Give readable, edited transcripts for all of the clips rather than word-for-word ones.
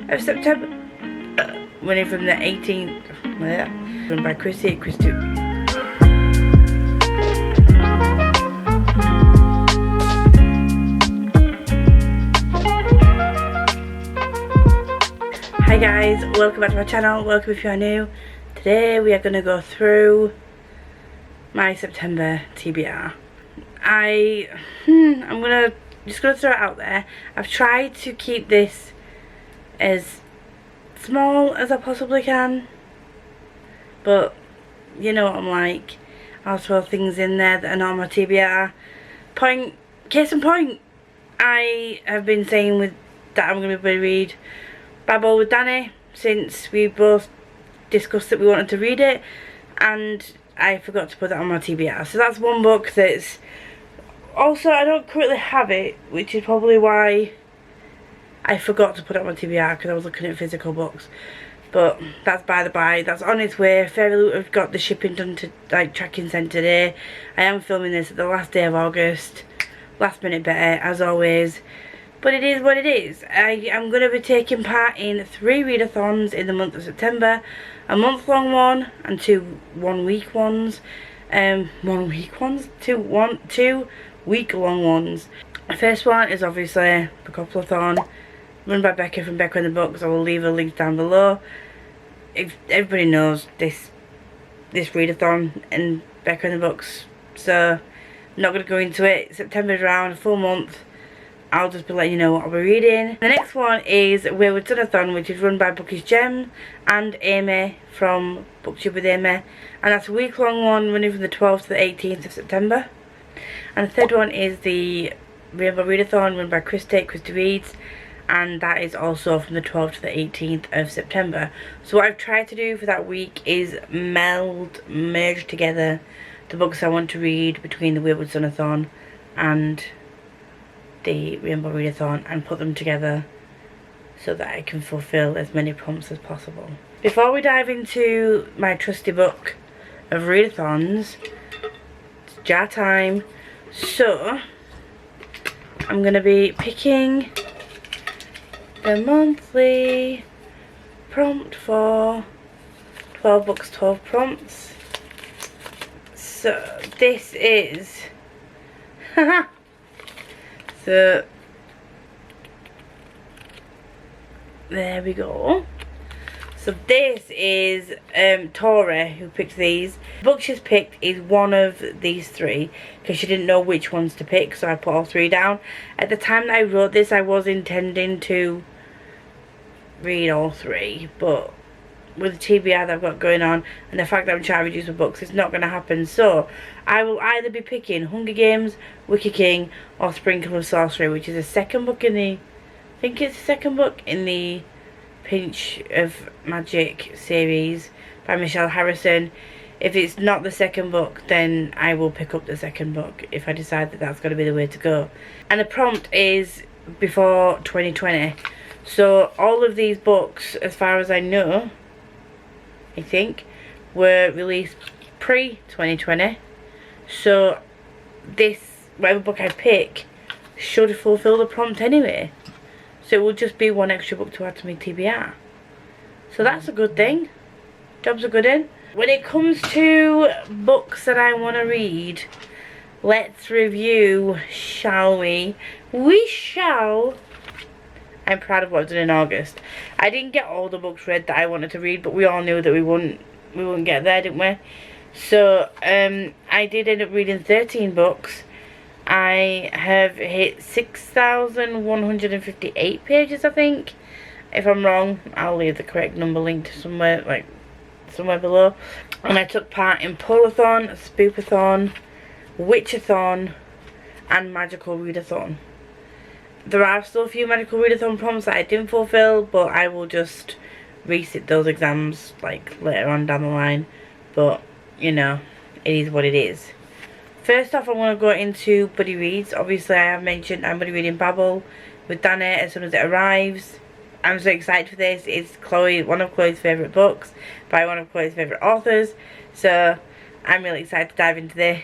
of September. Running from the 18th. Run by Christy. Hi guys, welcome back to my channel. Welcome if you are new. Today we are going to go through my September TBR. I'm just gonna throw it out there. I've tried to keep this as small as I possibly can, but you know what I'm like. I'll throw things in there that are not on my TBR. Case in point, I have been saying that I'm going to read Babble with Danny since we both discussed that we wanted to read it, and I forgot to put that on my TBR. So that's one book that's also, I don't currently have it, which is probably why I forgot to put it on my TBR, because I was looking at physical books. But that's by the by. That's on its way. Fairy Loot have got the shipping done to tracking sent today. I am filming this at the last day of August. Last minute better, as always. But it is what it is. I am going to be taking part in 3 readathons in the month of September. A month-long one and 2 one-week ones. 2 week-long ones. The first one is obviously the Readathon, run by Becca from Becca in the Books. I will leave a link down below. If everybody knows this readathon and Becca in the Books, so I'm not going to go into it. September's around, a full month. I'll just be letting you know what I'll be reading. The next one is Readathon, which is run by Bookish Gem and Amy from Booktube with Amy, and that's a week-long one running from the 12th to the 18th of September. And the third one is the Readathon run by Christy Reads, and that is also from the 12th to the 18th of September. So what I've tried to do for that week is merge together the books I want to read between the Readathon and the Rainbow Readathon, and put them together so that I can fulfill as many prompts as possible. Before we dive into my trusty book of readathons, it's jar time. So I'm going to be picking the monthly prompt for 12 books, 12 prompts. So this is so there we go. So this is Tori who picked these. The book she's picked is one of these 3 because she didn't know which ones to pick, so I put all 3 down. At the time that I wrote this, I was intending to read all 3, but with the TBR that I've got going on and the fact that I'm trying to reduce my books, it's not going to happen. So I will either be picking Hunger Games, Wicked King, or Sprinkle of Sorcery, which is the second book in the, I think it's the second book in the Pinch of Magic series by Michelle Harrison. If it's not the second book, then I will pick up the second book if I decide that that's going to be the way to go. And the prompt is before 2020. So all of these books, as far as I know, I think, were released pre-2020. So this, whatever book I pick, should fulfill the prompt anyway. So it will just be one extra book to add to my TBR. So that's a good thing. Job's a good in. When it comes to books that I want to read, let's review, shall we? We shall. I'm proud of what I've done in August. I didn't get all the books read that I wanted to read, but we all knew that we wouldn't get there, didn't we? So I did end up reading 13 books. I have hit 6,158 pages, I think. If I'm wrong, I'll leave the correct number linked somewhere, somewhere below. And I took part in Polathon, Spoopathon, Witchathon, and Magical Readathon. There are still a few Magical Readathon prompts that I didn't fulfill, but I will just resit those exams later on down the line. But you know, it is what it is. First off, I want to go into Buddy Reads. Obviously, I have mentioned I'm going to be reading Babble with Danny as soon as it arrives. I'm so excited for this. It's one of Chloe's favourite books by one of Chloe's favourite authors. So I'm really excited to dive into this.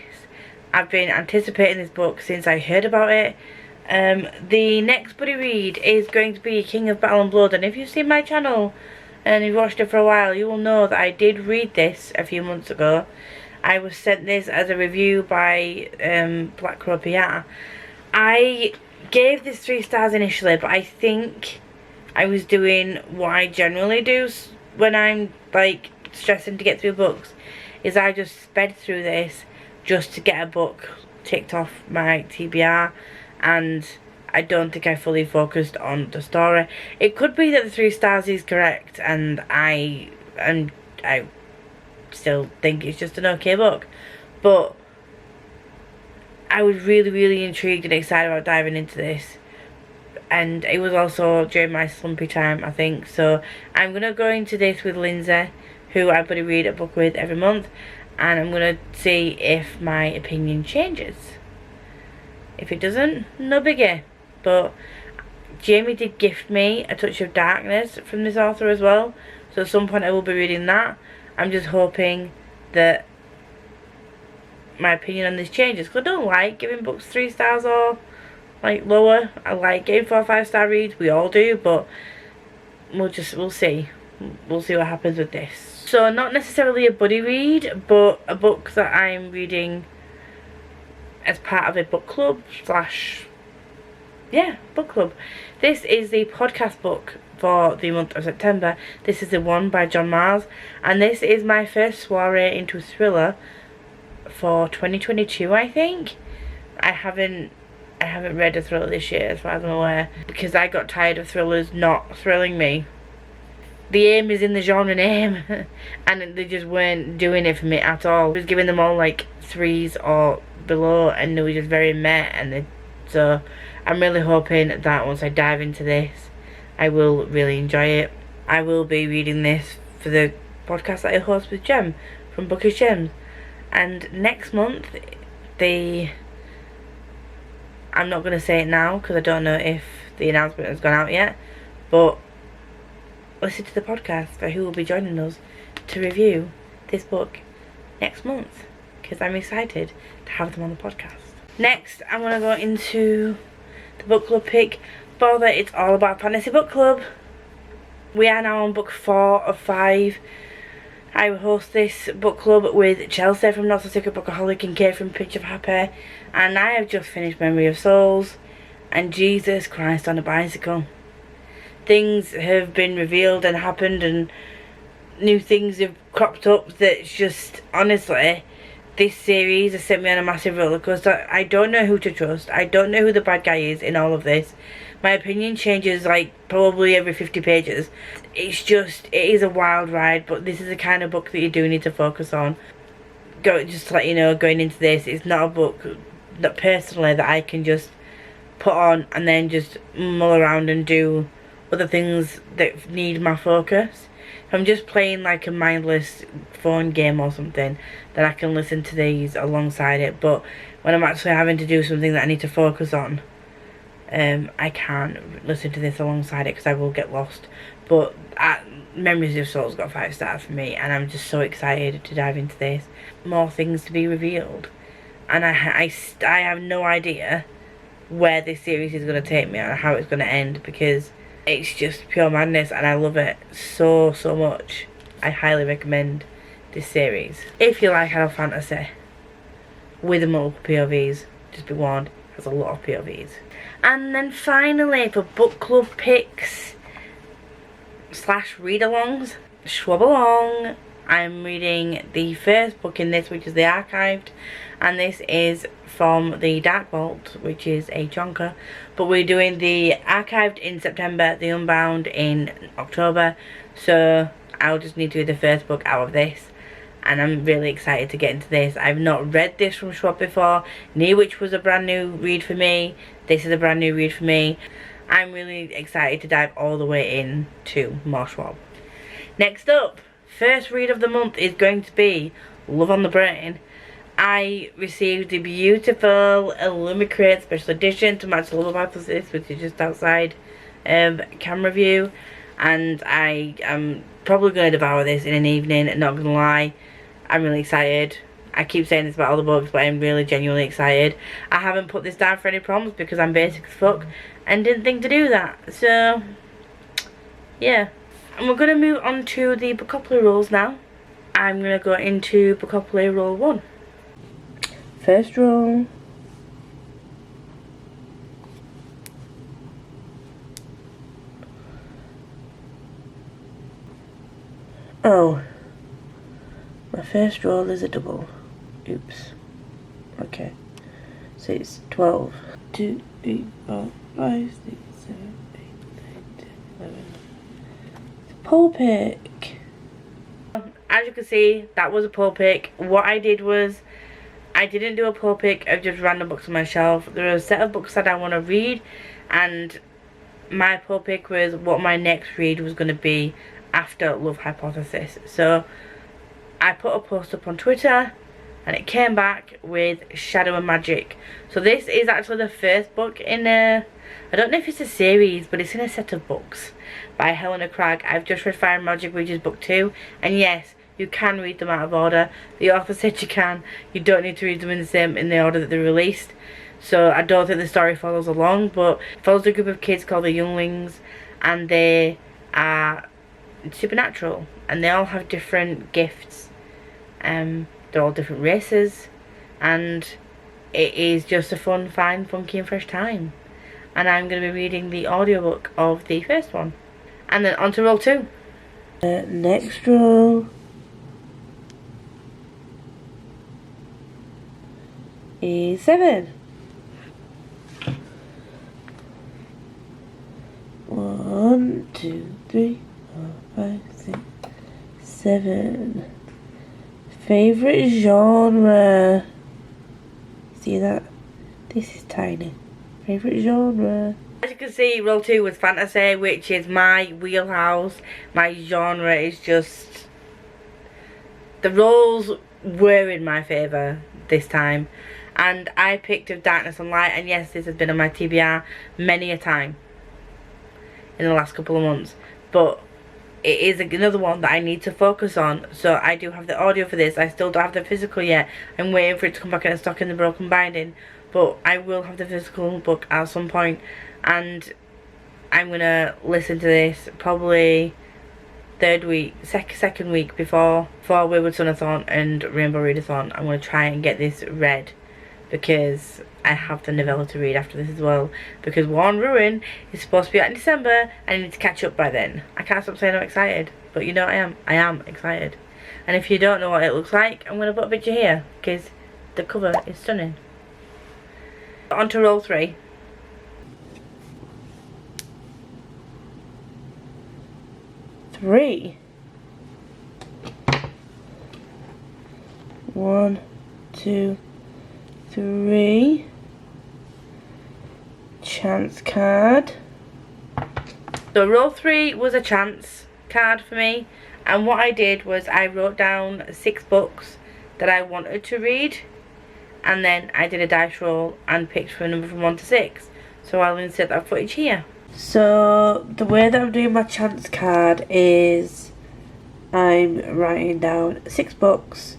I've been anticipating this book since I heard about it. The next buddy read is going to be King of Battle and Blood, and if you've seen my channel and you've watched it for a while, you will know that I did read this a few months ago. I was sent this as a review by Black Crow PR. I gave this 3 stars initially, but I think I was doing what I generally do when I'm like stressing to get through books, is I just sped through this just to get a book ticked off my TBR, and I don't think I fully focused on the story. It could be that the 3 stars is correct, and I still think it's just an okay book, but I was really intrigued and excited about diving into this, and it was also during my slumpy time, I think. So I'm gonna go into this with Lindsay, who I buddy read a book with every month, and I'm gonna see if my opinion changes. If it doesn't, no biggie. But Jamie did gift me A Touch of Darkness from this author as well, so at some point I will be reading that. I'm just hoping that my opinion on this changes, because I don't like giving books 3 stars or like lower. I like getting 4 or 5 star reads, we all do, but we'll see what happens with this. So not necessarily a buddy read, but a book that I'm reading as part of a book club slash, yeah, book club. This is the podcast book for the month of September. This is The One by John Mars, and this is my first soiree into thriller for 2022, I think. I haven't read a thriller this year as far as I'm aware, because I got tired of thrillers not thrilling me. The aim is in the genre name and they just weren't doing it for me at all. I was giving them all like 3s or below, and they were just very meh, and so I'm really hoping that once I dive into this I will really enjoy it. I will be reading this for the podcast that I host with Jem from Bookish Gems, and next month I'm not going to say it now because I don't know if the announcement has gone out yet, but listen to the podcast for who will be joining us to review this book next month, because I'm excited to have them on the podcast. Next, I'm going to go into the book club pick for the It's All About Fantasy book club. We are now on book 4 of 5. I host this book club with Chelsea from Not So Secret Bookaholic and Kate from Pitch of Happy, and I have just finished Memory of Souls, and Jesus Christ on a bicycle. Things have been revealed and happened, and new things have cropped up that's just, honestly, this series has sent me on a massive roller coaster. I don't know who to trust. I don't know who the bad guy is in all of this. My opinion changes like probably every 50 pages. It is a wild ride, but this is the kind of book that you do need to focus on. Just to let you know, going into this, it's not a book that personally that I can just put on and then just mull around and do other things that need my focus. If I'm just playing like a mindless phone game or something, then I can listen to these alongside it. But when I'm actually having to do something that I need to focus on, I can't listen to this alongside it because I will get lost. But Memories of Souls got 5 stars for me, and I'm just so excited to dive into this. More things to be revealed, and I have no idea where this series is going to take me or how it's going to end, because it's just pure madness and I love it so much. I highly recommend this series. If you like adult fantasy with multiple POVs, just be warned, it has a lot of POVs. And then finally, for book club picks slash read-alongs, Schwab-along. I'm reading the first book in this, which is The Archived, and this is from the Dark Vault, which is a chonker. But we're doing the Archived in September, the Unbound in October, so I'll just need to do the first book out of this, and I'm really excited to get into this. I've not read this from Schwab before, Near Which was a brand new read for me. This is a brand new read for me. I'm really excited to dive all the way in to more Schwab. Next up, first read of the month is going to be Love on the Brain. I received the beautiful Illumicrate special edition to match the Love Hypothesis, which is just outside camera view, and I am probably going to devour this in an evening, not going to lie. I'm really excited. I keep saying this about all the books, but I'm really genuinely excited. I haven't put this down for any prompts because I'm basic as fuck and didn't think to do that. So, yeah. And we're going to move on to the vocabulary rules now. I'm going to go into vocabulary rule 1. First rule. Oh, my first roll is a double. Oops. Okay. So it's 12. 2, 3, 4, 5, 6, 7, 8, 9, 10, 11. It's a pole pick. As you can see, that was a pole pick. What I did was, I didn't do a pole pick of just random books on my shelf. There are a set of books that I want to read, and my pole pick was what my next read was going to be after Love Hypothesis. So I put a post up on Twitter and it came back with Shadow and Magic. So this is actually the first book in a, I don't know if it's a series, but it's in a set of books by Helena Cragg. I've just read Fire and Magic, which is book 2, and yes, you can read them out of order. The author said you can. You don't need to read them in the order that they're released. So I don't think the story follows along, but it follows a group of kids called the Younglings, and they are supernatural, and they all have different gifts. They're all different races, and it is just a fun, funky and fresh time. And I'm going to be reading the audiobook of the first one. And then on to roll 2. Next roll is 7. 1, 2, 3, 4, 5, 6, 7. Favorite genre. See that? This is tiny. Favorite genre. As you can see, roll 2 was fantasy, which is my wheelhouse. My genre is just, the rolls were in my favour this time, and I picked Of Darkness and Light, and yes, this has been on my TBR many a time in the last couple of months, but it is another one that I need to focus on. So I do have the audio for this. I still don't have the physical yet. I'm waiting for it to come back in stock in the broken binding, but I will have the physical book at some point, and I'm gonna listen to this probably second week before Wayward Sunathon and Rainbow Readathon. I'm gonna try and get this read, because I have the novella to read after this as well, because War and Ruin is supposed to be out in December and I need to catch up by then. I can't stop saying I'm excited, but you know I am excited. And if you don't know what it looks like, I'm going to put a picture here, because the cover is stunning. On to roll 3. Three. 1, 2, 3. Chance card. So roll 3 was a chance card for me, and what I did was I wrote down 6 books that I wanted to read, and then I did a dice roll and picked for a number from 1 to 6. So I'll insert that footage here. So the way that I'm doing my chance card is I'm writing down 6 books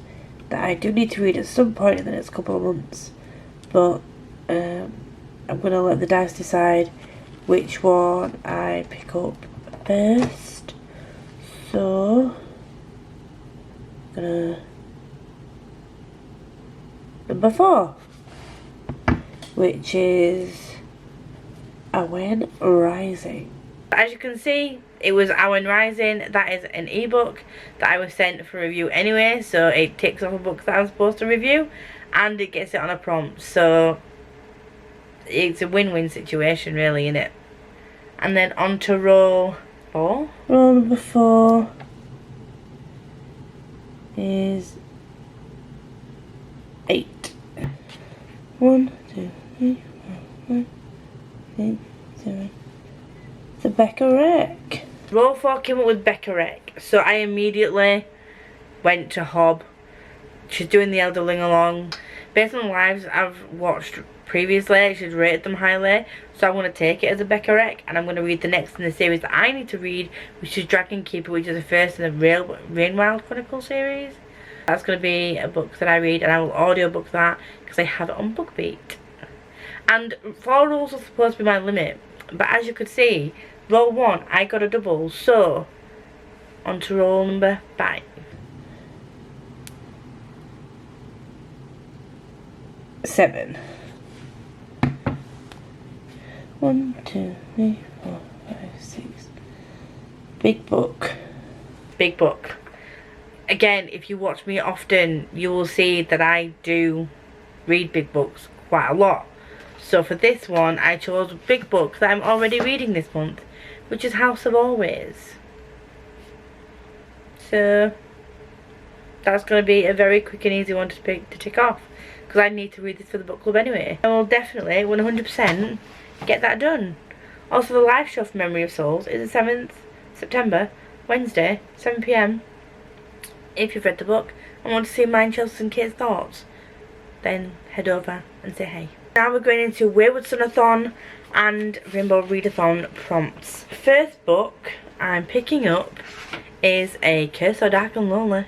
that I do need to read at some point in the next couple of months, but I'm going to let the dice decide which one I pick up first. So I'm gonna number 4, which is Awen Rising. As you can see, it was Awen Rising. That is an ebook that I was sent for review anyway, so it ticks off a book that I'm supposed to review, and it gets it on a prompt, so it's a win-win situation really, isn't it? And then on to roll 4. Roll number 4 is 8. 1, 2, 3, 4, 5, 6, 7. The Becca-Rec. Roll 4 came up with Becca-Rec, so I immediately went to Hob. She's doing the Elder Ling-Along. Based on the lives I've watched previously, she's rated them highly, so I'm going to take it as a Becca-Rec, and I'm going to read the next in the series that I need to read, which is Dragon Keeper, which is the first in the Rainwild Chronicle series. That's going to be a book that I read, and I will audiobook that because I have it on BookBeat. And 4 rolls was supposed to be my limit, but as you could see, roll 1 I got a double, so on to roll number 5. Seven. 1, 2, 3, 4, 5, 6. Big book. Big book. Again, if you watch me often, you will see that I do read big books quite a lot. So for this one, I chose a big book that I'm already reading this month, which is House of Always. So that's going to be a very quick and easy one to tick off, because I need to read this for the book club anyway. I will definitely 100% get that done. Also, the live show for Memory of Souls is the 7th September, Wednesday, 7 PM. If you've read the book and want to see mine, Chelsea's and Kate's thoughts, then head over and say hey. Now we're going into Wayward Sonathon and Rainbow Readathon prompts. First book I'm picking up is A Curse So Dark and Lonely.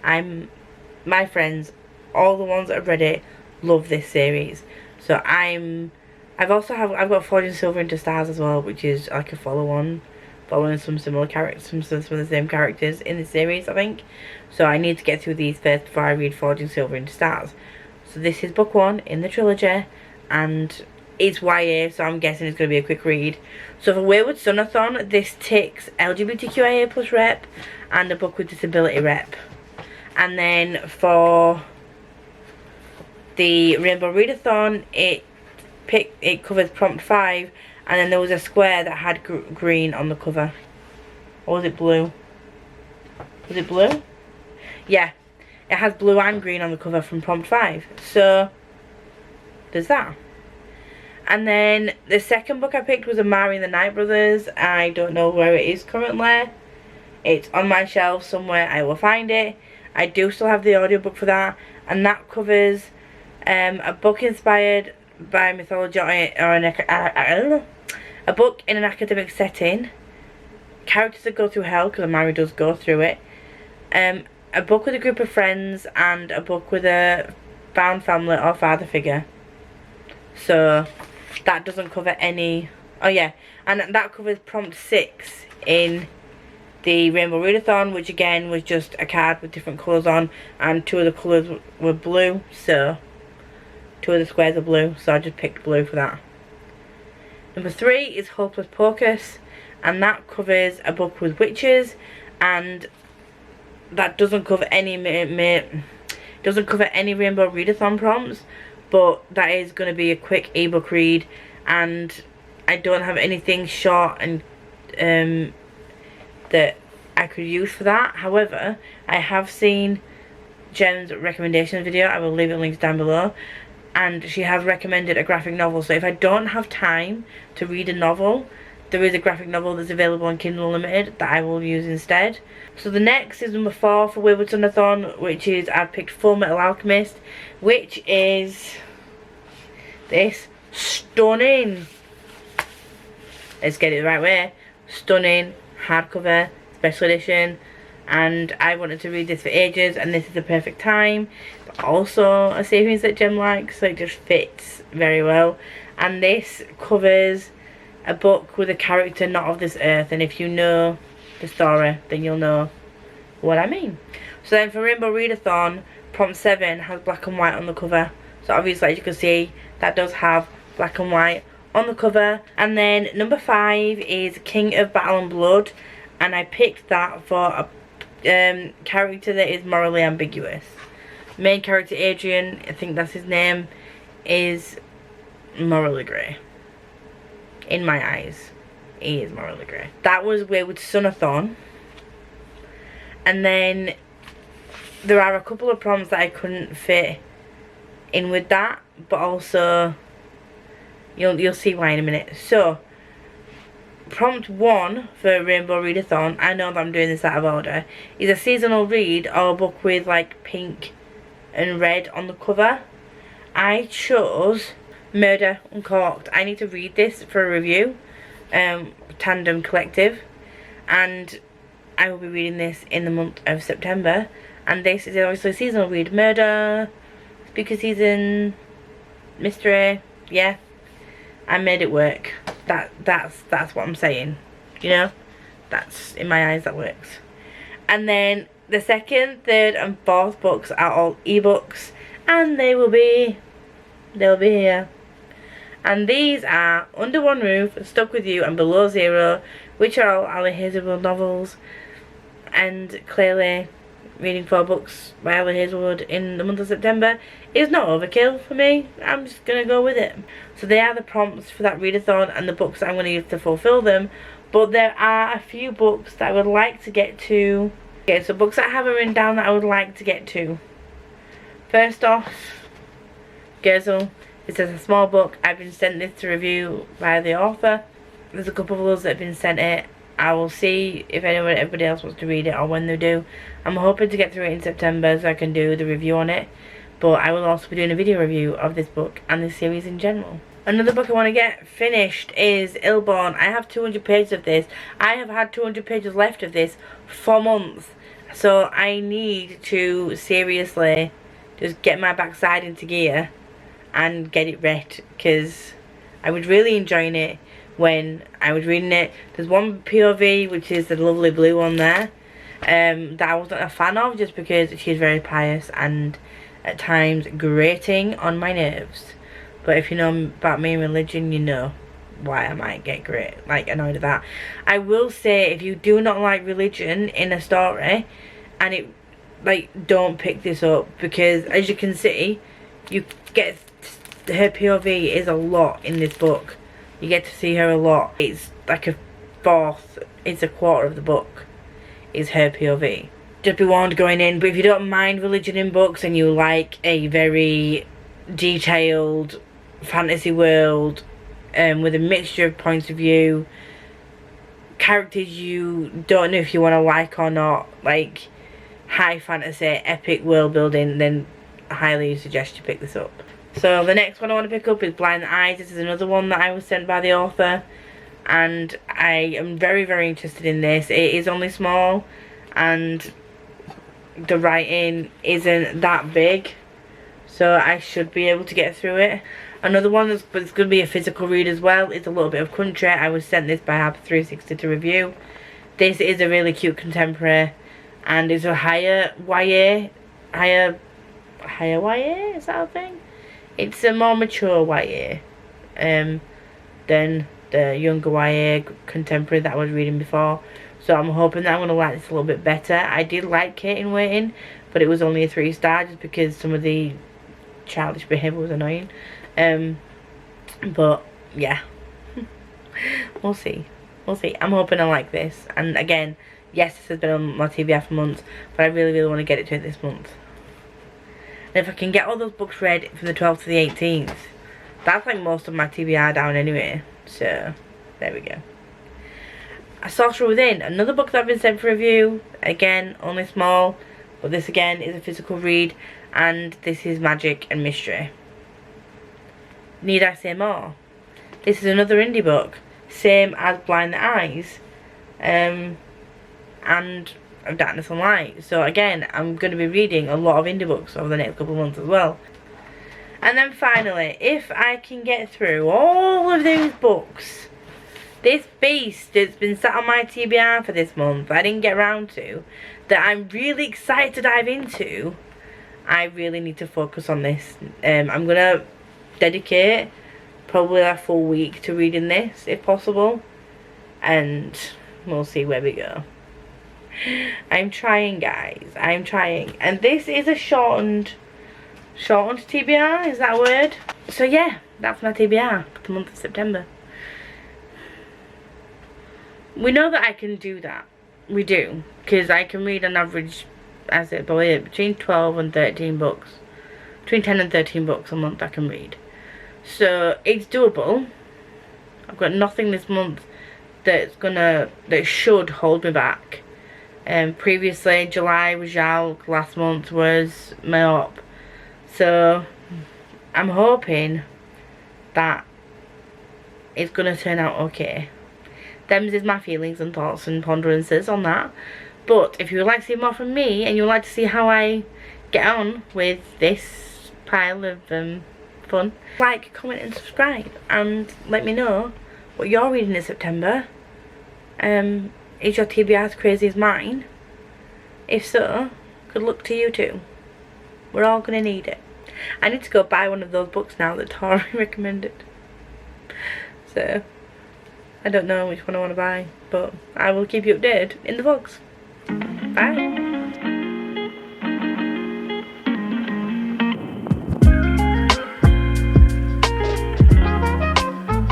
My friends, all the ones that have read it, love this series. So I've got Forging Silver into Stars as well, which is like a follow-on, following some similar characters, some of the same characters in the series, I think. So I need to get through these first before I read Forging Silver into Stars. So this is book 1 in the trilogy, and it's YA, so I'm guessing it's going to be a quick read. So for Wayward Sonathon, this ticks LGBTQIA plus rep and a book with disability rep. And then for the Rainbow Readathon, it covers prompt 5, and then there was a square that had green on the cover. Or was it blue? Was it blue? Yeah, it has blue and green on the cover from prompt 5. So there's that. And then the second book I picked was Amari and the Night Brothers. I don't know where it is currently. It's on my shelf somewhere. I will find it. I do still have the audiobook for that, and that covers a book inspired by mythology or a book in an academic setting, characters that go through hell, because Amari does go through it, a book with a group of friends, and a book with a found family or father figure. So that doesn't cover any, oh yeah, and that covers prompt 6 in the Rainbow Readathon, which again was just a card with different colours on, and 2 of the colours were blue, so 2 of the squares are blue, so I just picked blue for that. Number 3 is Hopeless Pocus, and that covers a book with witches, and that doesn't cover any Rainbow Readathon prompts, but that is going to be a quick ebook read, and I don't have anything short and that I could use for that. However, I have seen Jen's recommendation video. I will leave it linked down below, and she has recommended a graphic novel. So if I don't have time to read a novel, there is a graphic novel that's available on Kindle Unlimited that I will use instead. So the next is number 4 for Wayward Sonathon, which is, I've picked Full Metal Alchemist, which is this stunning, let's get it the right way, stunning hardcover special edition, and I wanted to read this for ages, and this is the perfect time, but also a series that Jem likes, so it just fits very well. And this covers a book with a character not of this earth, and if you know the story, then you'll know what I mean. So then for Rainbow Readathon, prompt 7 has black and white on the cover, so obviously as you can see, that does have black and white on the cover. And then number 5 is King of Battle and Blood, and I picked that for a character that is morally ambiguous. Main character Adrian, I think that's his name, is morally grey. In my eyes, he is morally grey. That was Wayward Sonathon. And then there are a couple of prompts that I couldn't fit in with that, but also you'll see why in a minute. So prompt 1 for Rainbow Readathon, I know that I'm doing this out of order, is a seasonal read or a book with like pink and red on the cover. I chose Murder Uncorked. I need to read this for a review, Tandem Collective, and I will be reading this in the month of September, And this is obviously seasonal read. Murder, spooky season, mystery. Yeah, I made it work. That's what I'm saying. You know, that's, in my eyes, that works. And then the second, third and fourth books are all ebooks, and they'll be here. And these are Under One Roof, Stuck With You and Below Zero, which are all Ali Hazelwood novels. And clearly, reading 4 books by Ali Hazelwood in the month of September is not overkill for me. I'm just going to go with it. So they are the prompts for that readathon and the books that I'm going to use to fulfill them. But there are a few books that I would like to get to. Okay, so books that I haven't written down that I would like to get to. First off, Gersel. This is a small book. I've been sent this to review by the author. There's a couple of others that have been sent it. I will see if everybody else wants to read it or when they do. I'm hoping to get through it in September so I can do the review on it. But I will also be doing a video review of this book and this series in general. Another book I want to get finished is Illborn. I have 200 pages of this. I have had 200 pages left of this for months. So I need to seriously just get my backside into gear and get it read, because I was really enjoying it when I was reading it. There's one POV, which is the lovely blue one there, that I wasn't a fan of, just because she's very pious and at times grating on my nerves. But if you know about me and religion, you know why I might get annoyed at that. I will say, if you do not like religion in a story, and it, don't pick this up, because as you can see, you get, her POV is a lot in this book. You get to see her a lot. It's like a quarter of the book is her POV. Just be warned going in. But if you don't mind religion in books and you like a very detailed fantasy world with a mixture of points of view, characters you don't know if you want to like or not, like high fantasy, epic world building, then I highly suggest you pick this up. So the next one I want to pick up is Blind Eyes. This is another one that I was sent by the author, and I am very, very interested in this. It is only small and the writing isn't that big, so I should be able to get through it. Another one that's going to be a physical read as well is A Little Bit of Country. I was sent this by Harper360 to review. This is a really cute contemporary, and it's a higher YA, is that a thing? It's a more mature YA than the younger YA contemporary that I was reading before. So I'm hoping that I'm going to like this a little bit better. I did like Kate in Waiting, but it was only a 3-star just because some of the childish behaviour was annoying. But yeah, we'll see. I'm hoping I like this. And again, yes, this has been on my TBR for months, but I really, really want to get it to it this month. And if I can get all those books read from the 12th to the 18th, that's like most of my TBR down anyway. So, there we go. A Sorcerer Within, another book that I've been sent for review. Again, only small, but this again is a physical read, and this is magic and mystery. Need I Say More? This is another indie book, same as Blind Eyes, and of Darkness and Light. So again, I'm going to be reading a lot of indie books over the next couple of months as well. And then finally, if I can get through all of these books, this beast that's been sat on my TBR for this month, I didn't get around to, that I'm really excited to dive into, I really need to focus on this. I'm going to dedicate probably a full week to reading this, if possible, and we'll see where we go. I'm trying, guys. I'm trying. And this is a shortened TBR, is that a word? So yeah, that's my TBR for the month of September. We know that I can do that. We do. Because I can read on average, as it believe, between 12 and 13 books. Between 10 and 13 books a month I can read. So it's doable. I've got nothing this month that should hold me back. Previously July was Yalk, last month was Mayop. So I'm hoping that it's gonna turn out okay. Them's is my feelings and thoughts and ponderances on that. But if you would like to see more from me, and you would like to see how I get on with this pile of fun, like, comment and subscribe, and let me know what you're reading in September. Is your TBR as crazy as mine? If so, good luck to you too. We're all gonna need it. I need to go buy one of those books now that Tori recommended. So, I don't know which one I want to buy, but I will keep you updated in the vlogs. Bye.